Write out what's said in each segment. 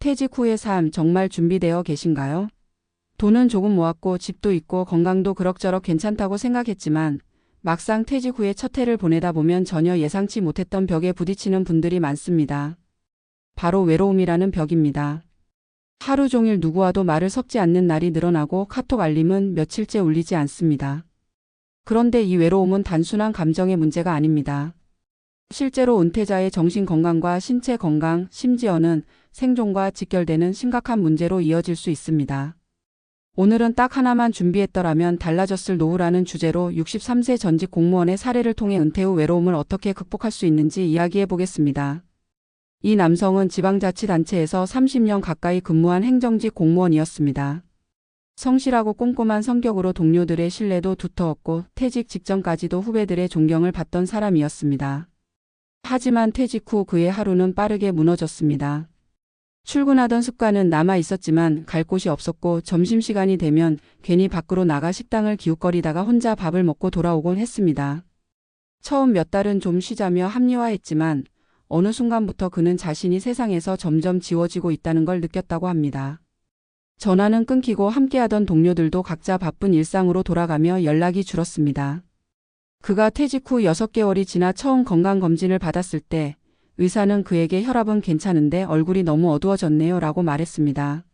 퇴직 후의 삶 정말 준비되어 계신가요? 돈은 조금 모았고 집도 있고 건강도 그럭저럭 괜찮다고 생각했지만 막상 퇴직 후에 첫 해를 보내다 보면 전혀 예상치 못했던 벽에 부딪히는 분들이 많습니다. 바로 외로움이라는 벽입니다. 하루 종일 누구와도 말을 섞지 않는 날이 늘어나고 카톡 알림은 며칠째 울리지 않습니다. 그런데 이 외로움은 단순한 감정의 문제가 아닙니다. 실제로 은퇴자의 정신 건강과 신체 건강, 심지어는 생존과 직결되는 심각한 문제로 이어질 수 있습니다. 오늘은 딱 하나만 준비했더라면 달라졌을 노후라는 주제로 63세 전직 공무원의 사례를 통해 은퇴 후 외로움을 어떻게 극복할 수 있는지 이야기해 보겠습니다. 이 남성은 지방자치단체에서 30년 가까이 근무한 행정직 공무원이었습니다. 성실하고 꼼꼼한 성격으로 동료들의 신뢰도 두터웠고 퇴직 직전까지도 후배들의 존경을 받던 사람이었습니다. 하지만 퇴직 후 그의 하루는 빠르게 무너졌습니다. 출근하던 습관은 남아 있었지만 갈 곳이 없었고 점심시간이 되면 괜히 밖으로 나가 식당을 기웃거리다가 혼자 밥을 먹고 돌아오곤 했습니다. 처음 몇 달은 좀 쉬자며 합리화했지만 어느 순간부터 그는 자신이 세상에서 점점 지워지고 있다는 걸 느꼈다고 합니다. 전화는 끊기고 함께하던 동료들도 각자 바쁜 일상으로 돌아가며 연락이 줄었습니다. 그가 퇴직 후 6개월이 지나 처음 건강검진을 받았을 때 의사는 그에게 혈압은 괜찮은데 얼굴이 너무 어두워졌네요 라고 말했습니다.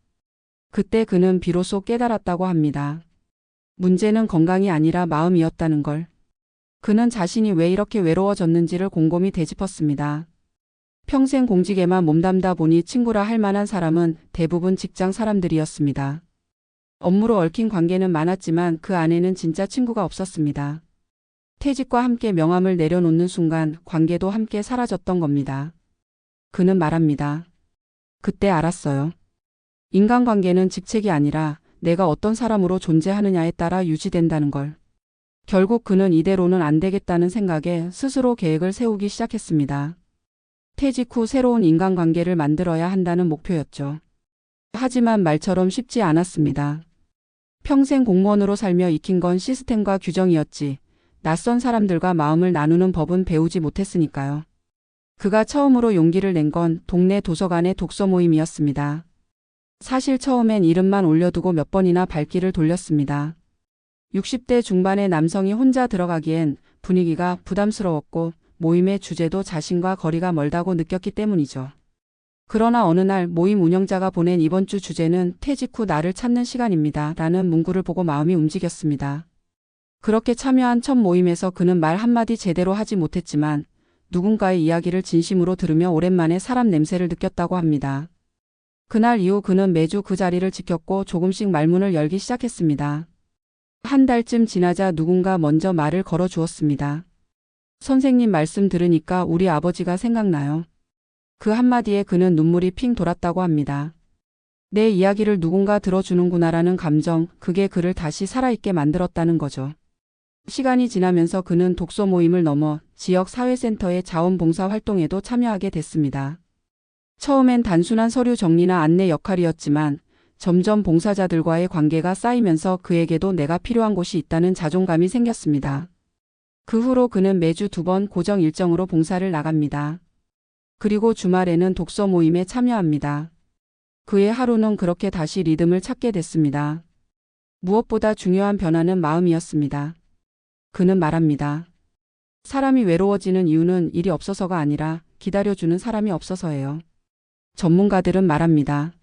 그때 그는 비로소 깨달았다고 합니다. 문제는 건강이 아니라 마음이었다는 걸. 그는 자신이 왜 이렇게 외로워졌는지를 곰곰이 되짚었습니다. 평생 공직에만 몸담다 보니 친구라 할 만한 사람은 대부분 직장 사람들이었습니다. 업무로 얽힌 관계는 많았지만 그 안에는 진짜 친구가 없었습니다. 퇴직과 함께 명함을 내려놓는 순간 관계도 함께 사라졌던 겁니다. 그는 말합니다. 그때 알았어요. 인간관계는 직책이 아니라 내가 어떤 사람으로 존재하느냐에 따라 유지된다는 걸. 결국 그는 이대로는 안 되겠다는 생각에 스스로 계획을 세우기 시작했습니다. 퇴직 후 새로운 인간관계를 만들어야 한다는 목표였죠. 하지만 말처럼 쉽지 않았습니다. 평생 공무원으로 살며 익힌 건 시스템과 규정이었지 낯선 사람들과 마음을 나누는 법은 배우지 못했으니까요. 그가 처음으로 용기를 낸 건 동네 도서관의 독서 모임이었습니다. 사실 처음엔 이름만 올려두고 몇 번이나 발길을 돌렸습니다. 60대 중반의 남성이 혼자 들어가기엔 분위기가 부담스러웠고 모임의 주제도 자신과 거리가 멀다고 느꼈기 때문이죠. 그러나 어느 날 모임 운영자가 보낸 이번 주 주제는 퇴직 후 나를 찾는 시간입니다. 라는 문구를 보고 마음이 움직였습니다. 그렇게 참여한 첫 모임에서 그는 말 한마디 제대로 하지 못했지만 누군가의 이야기를 진심으로 들으며 오랜만에 사람 냄새를 느꼈다고 합니다. 그날 이후 그는 매주 그 자리를 지켰고 조금씩 말문을 열기 시작했습니다. 한 달쯤 지나자 누군가 먼저 말을 걸어 주었습니다. 선생님 말씀 들으니까 우리 아버지가 생각나요. 그 한마디에 그는 눈물이 핑 돌았다고 합니다. 내 이야기를 누군가 들어주는구나라는 감정, 그게 그를 다시 살아있게 만들었다는 거죠. 시간이 지나면서 그는 독서 모임을 넘어 지역 사회센터의 자원봉사 활동에도 참여하게 됐습니다. 처음엔 단순한 서류 정리나 안내 역할이었지만 점점 봉사자들과의 관계가 쌓이면서 그에게도 내가 필요한 곳이 있다는 자존감이 생겼습니다. 그 후로 그는 매주 2번 고정 일정으로 봉사를 나갑니다. 그리고 주말에는 독서 모임에 참여합니다. 그의 하루는 그렇게 다시 리듬을 찾게 됐습니다. 무엇보다 중요한 변화는 마음이었습니다. 그는 말합니다. 사람이 외로워지는 이유는 일이 없어서가 아니라 기다려주는 사람이 없어서예요. 전문가들은 말합니다.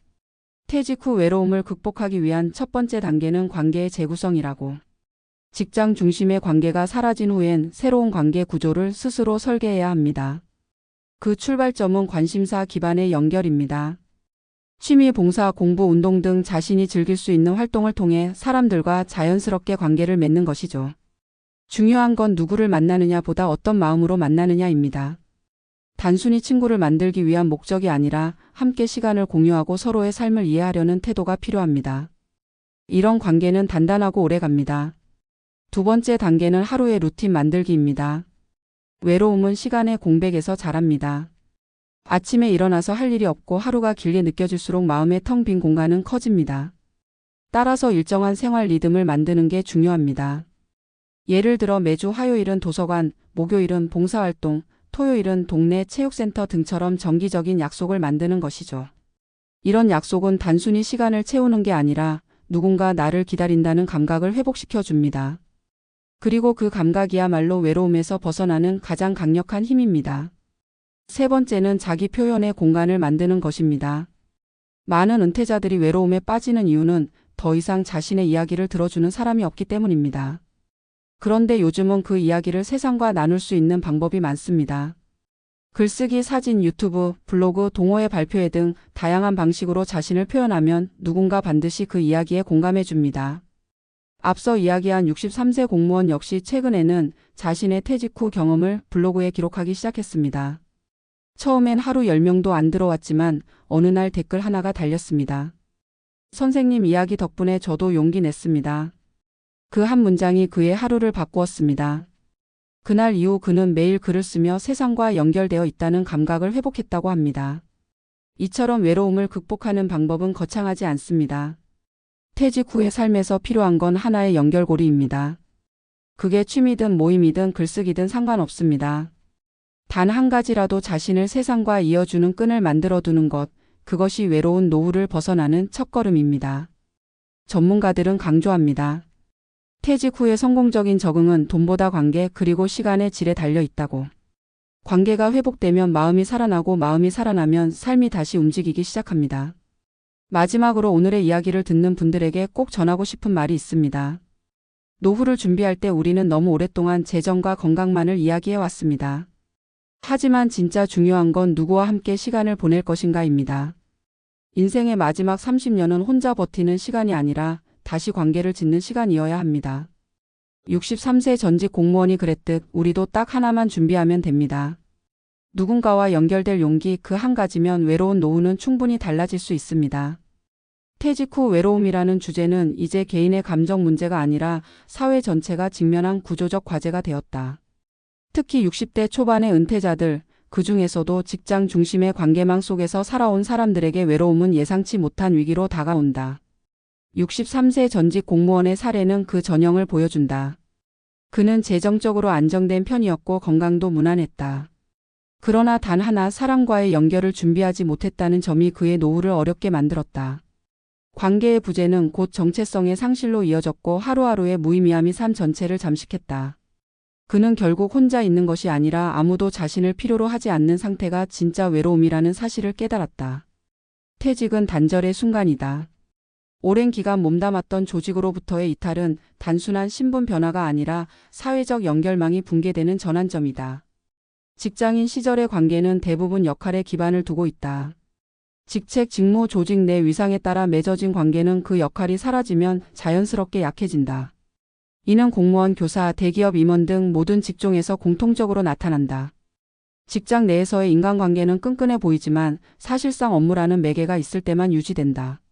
퇴직 후 외로움을 극복하기 위한 첫 번째 단계는 관계의 재구성이라고. 직장 중심의 관계가 사라진 후엔 새로운 관계 구조를 스스로 설계해야 합니다. 그 출발점은 관심사 기반의 연결입니다. 취미, 봉사, 공부, 운동 등 자신이 즐길 수 있는 활동을 통해 사람들과 자연스럽게 관계를 맺는 것이죠. 중요한 건 누구를 만나느냐 보다 어떤 마음으로 만나느냐입니다. 단순히 친구를 만들기 위한 목적이 아니라 함께 시간을 공유하고 서로의 삶을 이해하려는 태도가 필요합니다. 이런 관계는 단단하고 오래갑니다. 두 번째 단계는 하루의 루틴 만들기입니다. 외로움은 시간의 공백에서 자랍니다. 아침에 일어나서 할 일이 없고 하루가 길게 느껴질수록 마음의 텅 빈 공간은 커집니다. 따라서 일정한 생활 리듬을 만드는 게 중요합니다. 예를 들어 매주 화요일은 도서관, 목요일은 봉사활동, 토요일은 동네 체육센터 등처럼 정기적인 약속을 만드는 것이죠. 이런 약속은 단순히 시간을 채우는 게 아니라 누군가 나를 기다린다는 감각을 회복시켜 줍니다. 그리고 그 감각이야말로 외로움에서 벗어나는 가장 강력한 힘입니다. 세 번째는 자기 표현의 공간을 만드는 것입니다. 많은 은퇴자들이 외로움에 빠지는 이유는 더 이상 자신의 이야기를 들어주는 사람이 없기 때문입니다. 그런데 요즘은 그 이야기를 세상과 나눌 수 있는 방법이 많습니다. 글쓰기, 사진, 유튜브, 블로그, 동호회 발표회 등 다양한 방식으로 자신을 표현하면 누군가 반드시 그 이야기에 공감해 줍니다. 앞서 이야기한 63세 공무원 역시 최근에는 자신의 퇴직 후 경험을 블로그에 기록하기 시작했습니다. 처음엔 하루 10명도 안 들어왔지만 어느 날 댓글 하나가 달렸습니다. 선생님 이야기 덕분에 저도 용기 냈습니다. 그 한 문장이 그의 하루를 바꾸었습니다. 그날 이후 그는 매일 글을 쓰며 세상과 연결되어 있다는 감각을 회복했다고 합니다. 이처럼 외로움을 극복하는 방법은 거창하지 않습니다. 퇴직 후의 삶에서 필요한 건 하나의 연결고리입니다. 그게 취미든 모임이든 글쓰기든 상관없습니다. 단 한 가지라도 자신을 세상과 이어주는 끈을 만들어두는 것, 그것이 외로운 노후를 벗어나는 첫걸음입니다. 전문가들은 강조합니다. 퇴직 후의 성공적인 적응은 돈보다 관계 그리고 시간의 질에 달려 있다고. 관계가 회복되면 마음이 살아나고 마음이 살아나면 삶이 다시 움직이기 시작합니다. 마지막으로 오늘의 이야기를 듣는 분들에게 꼭 전하고 싶은 말이 있습니다. 노후를 준비할 때 우리는 너무 오랫동안 재정과 건강만을 이야기해 왔습니다. 하지만 진짜 중요한 건 누구와 함께 시간을 보낼 것인가입니다. 인생의 마지막 30년은 혼자 버티는 시간이 아니라 다시 관계를 짓는 시간이어야 합니다. 63세 전직 공무원이 그랬듯 우리도 딱 하나만 준비하면 됩니다. 누군가와 연결될 용기 그 한 가지면 외로운 노후는 충분히 달라질 수 있습니다. 퇴직 후 외로움이라는 주제는 이제 개인의 감정 문제가 아니라 사회 전체가 직면한 구조적 과제가 되었다. 특히 60대 초반의 은퇴자들, 그 중에서도 직장 중심의 관계망 속에서 살아온 사람들에게 외로움은 예상치 못한 위기로 다가온다. 63세 전직 공무원의 사례는 그 전형을 보여준다. 그는 재정적으로 안정된 편이었고 건강도 무난했다. 그러나 단 하나 사람과의 연결을 준비하지 못했다는 점이 그의 노후를 어렵게 만들었다. 관계의 부재는 곧 정체성의 상실로 이어졌고 하루하루의 무의미함이 삶 전체를 잠식했다. 그는 결국 혼자 있는 것이 아니라 아무도 자신을 필요로 하지 않는 상태가 진짜 외로움이라는 사실을 깨달았다. 퇴직은 단절의 순간이다. 오랜 기간 몸담았던 조직으로부터의 이탈은 단순한 신분 변화가 아니라 사회적 연결망이 붕괴되는 전환점이다. 직장인 시절의 관계는 대부분 역할에 기반을 두고 있다. 직책, 직무, 조직 내 위상에 따라 맺어진 관계는 그 역할이 사라지면 자연스럽게 약해진다. 이는 공무원, 교사, 대기업 임원 등 모든 직종에서 공통적으로 나타난다. 직장 내에서의 인간관계는 끈끈해 보이지만 사실상 업무라는 매개가 있을 때만 유지된다.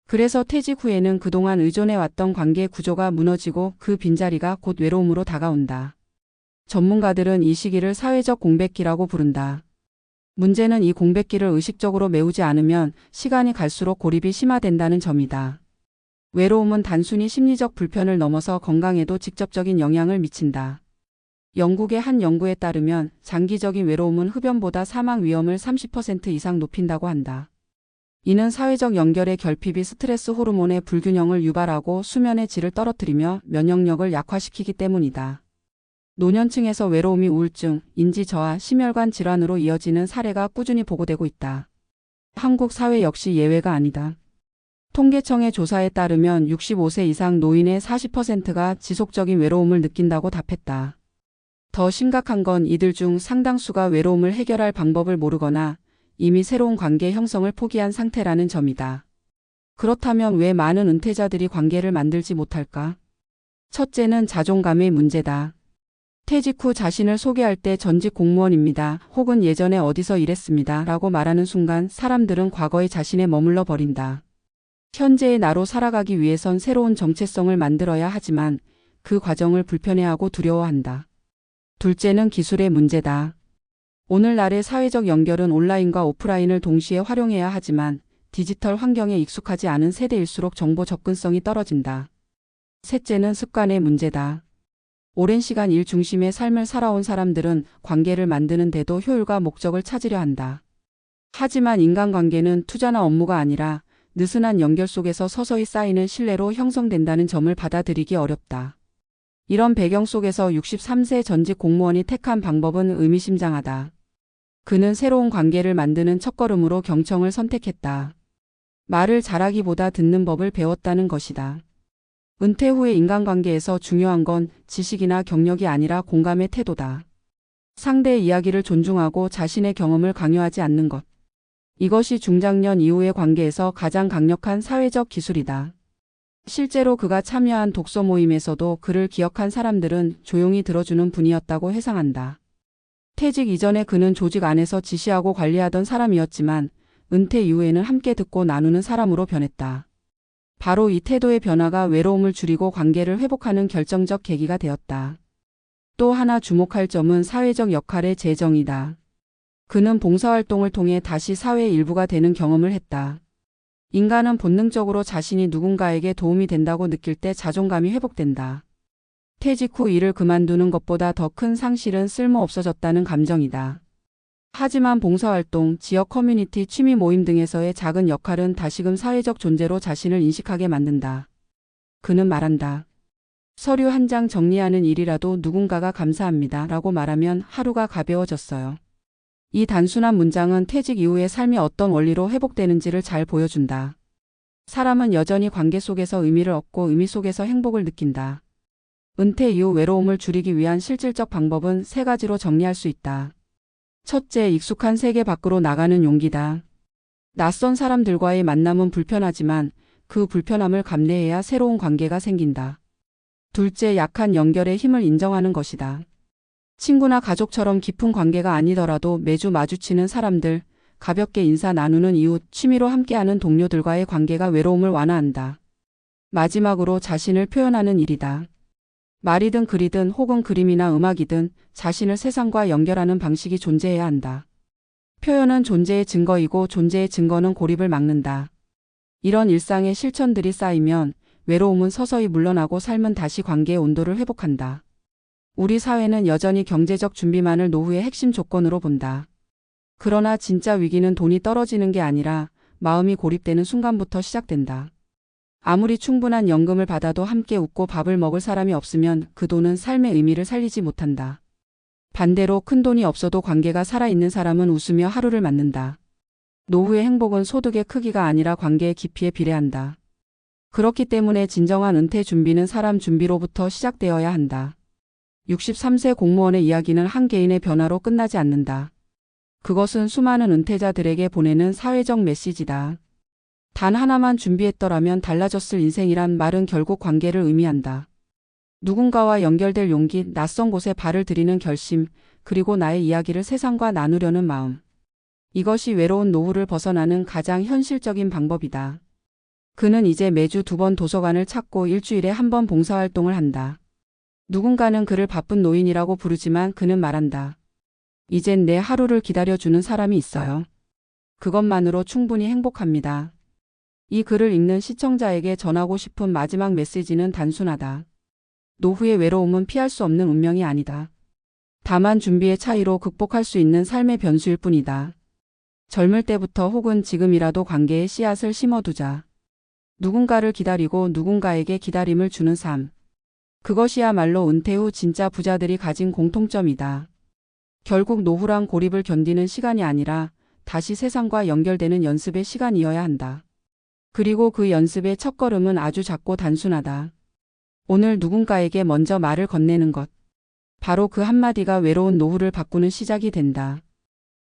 그래서 퇴직 후에는 그동안 의존해왔던 관계 구조가 무너지고 그 빈자리가 곧 외로움으로 다가온다. 전문가들은 이 시기를 사회적 공백기라고 부른다. 문제는 이 공백기를 의식적으로 메우지 않으면 시간이 갈수록 고립이 심화된다는 점이다. 외로움은 단순히 심리적 불편을 넘어서 건강에도 직접적인 영향을 미친다. 영국의 한 연구에 따르면 장기적인 외로움은 흡연보다 사망 위험을 30% 이상 높인다고 한다. 이는 사회적 연결의 결핍이 스트레스 호르몬의 불균형을 유발하고 수면의 질을 떨어뜨리며 면역력을 약화시키기 때문이다. 노년층에서 외로움이 우울증, 인지 저하, 심혈관 질환으로 이어지는 사례가 꾸준히 보고되고 있다. 한국 사회 역시 예외가 아니다. 통계청의 조사에 따르면 65세 이상 노인의 40%가 지속적인 외로움을 느낀다고 답했다. 더 심각한 건 이들 중 상당수가 외로움을 해결할 방법을 모르거나 이미 새로운 관계 형성을 포기한 상태라는 점이다. 그렇다면 왜 많은 은퇴자들이 관계를 만들지 못할까? 첫째는 자존감의 문제다. 퇴직 후 자신을 소개할 때 전직 공무원입니다. 혹은 예전에 어디서 일했습니다. 라고 말하는 순간 사람들은 과거의 자신에 머물러 버린다. 현재의 나로 살아가기 위해선 새로운 정체성을 만들어야 하지만 그 과정을 불편해하고 두려워한다. 둘째는 기술의 문제다. 오늘날의 사회적 연결은 온라인과 오프라인을 동시에 활용해야 하지만 디지털 환경에 익숙하지 않은 세대일수록 정보 접근성이 떨어진다. 셋째는 습관의 문제다. 오랜 시간 일 중심의 삶을 살아온 사람들은 관계를 만드는 데도 효율과 목적을 찾으려 한다. 하지만 인간관계는 투자나 업무가 아니라 느슨한 연결 속에서 서서히 쌓이는 신뢰로 형성된다는 점을 받아들이기 어렵다. 이런 배경 속에서 63세 전직 공무원이 택한 방법은 의미심장하다. 그는 새로운 관계를 만드는 첫걸음으로 경청을 선택했다. 말을 잘하기보다 듣는 법을 배웠다는 것이다. 은퇴 후의 인간관계에서 중요한 건 지식이나 경력이 아니라 공감의 태도다. 상대의 이야기를 존중하고 자신의 경험을 강요하지 않는 것. 이것이 중장년 이후의 관계에서 가장 강력한 사회적 기술이다. 실제로 그가 참여한 독서 모임에서도 그를 기억한 사람들은 조용히 들어주는 분이었다고 회상한다. 퇴직 이전에 그는 조직 안에서 지시하고 관리하던 사람이었지만 은퇴 이후에는 함께 듣고 나누는 사람으로 변했다. 바로 이 태도의 변화가 외로움을 줄이고 관계를 회복하는 결정적 계기가 되었다. 또 하나 주목할 점은 사회적 역할의 재정이다. 그는 봉사활동을 통해 다시 사회의 일부가 되는 경험을 했다. 인간은 본능적으로 자신이 누군가에게 도움이 된다고 느낄 때 자존감이 회복된다. 퇴직 후 일을 그만두는 것보다 더 큰 상실은 쓸모없어졌다는 감정이다. 하지만 봉사활동, 지역 커뮤니티, 취미 모임 등에서의 작은 역할은 다시금 사회적 존재로 자신을 인식하게 만든다. 그는 말한다. 서류 한 장 정리하는 일이라도 누군가가 감사합니다 라고 말하면 하루가 가벼워졌어요. 이 단순한 문장은 퇴직 이후의 삶이 어떤 원리로 회복되는지를 잘 보여준다. 사람은 여전히 관계 속에서 의미를 얻고 의미 속에서 행복을 느낀다. 은퇴 이후 외로움을 줄이기 위한 실질적 방법은 세 가지로 정리할 수 있다. 첫째, 익숙한 세계 밖으로 나가는 용기다. 낯선 사람들과의 만남은 불편하지만 그 불편함을 감내해야 새로운 관계가 생긴다. 둘째, 약한 연결의 힘을 인정하는 것이다. 친구나 가족처럼 깊은 관계가 아니더라도 매주 마주치는 사람들, 가볍게 인사 나누는 이웃, 취미로 함께하는 동료들과의 관계가 외로움을 완화한다. 마지막으로 자신을 표현하는 일이다. 말이든 글이든 혹은 그림이나 음악이든 자신을 세상과 연결하는 방식이 존재해야 한다. 표현은 존재의 증거이고 존재의 증거는 고립을 막는다. 이런 일상의 실천들이 쌓이면 외로움은 서서히 물러나고 삶은 다시 관계의 온도를 회복한다. 우리 사회는 여전히 경제적 준비만을 노후의 핵심 조건으로 본다. 그러나 진짜 위기는 돈이 떨어지는 게 아니라 마음이 고립되는 순간부터 시작된다. 아무리 충분한 연금을 받아도 함께 웃고 밥을 먹을 사람이 없으면 그 돈은 삶의 의미를 살리지 못한다. 반대로 큰 돈이 없어도 관계가 살아있는 사람은 웃으며 하루를 맞는다. 노후의 행복은 소득의 크기가 아니라 관계의 깊이에 비례한다. 그렇기 때문에 진정한 은퇴 준비는 사람 준비로부터 시작되어야 한다. 63세 공무원의 이야기는 한 개인의 변화로 끝나지 않는다. 그것은 수많은 은퇴자들에게 보내는 사회적 메시지다. 단 하나만 준비했더라면 달라졌을 인생이란 말은 결국 관계를 의미한다. 누군가와 연결될 용기, 낯선 곳에 발을 들이는 결심, 그리고 나의 이야기를 세상과 나누려는 마음. 이것이 외로운 노후를 벗어나는 가장 현실적인 방법이다. 그는 이제 매주 2번 도서관을 찾고 일주일에 1번 봉사활동을 한다. 누군가는 그를 바쁜 노인이라고 부르지만 그는 말한다. 이젠 내 하루를 기다려주는 사람이 있어요. 그것만으로 충분히 행복합니다. 이 글을 읽는 시청자에게 전하고 싶은 마지막 메시지는 단순하다. 노후의 외로움은 피할 수 없는 운명이 아니다. 다만 준비의 차이로 극복할 수 있는 삶의 변수일 뿐이다. 젊을 때부터 혹은 지금이라도 관계에 씨앗을 심어두자. 누군가를 기다리고 누군가에게 기다림을 주는 삶. 그것이야말로 은퇴 후 진짜 부자들이 가진 공통점이다. 결국 노후란 고립을 견디는 시간이 아니라 다시 세상과 연결되는 연습의 시간이어야 한다. 그리고 그 연습의 첫걸음은 아주 작고 단순하다. 오늘 누군가에게 먼저 말을 건네는 것. 바로 그 한마디가 외로운 노후를 바꾸는 시작이 된다.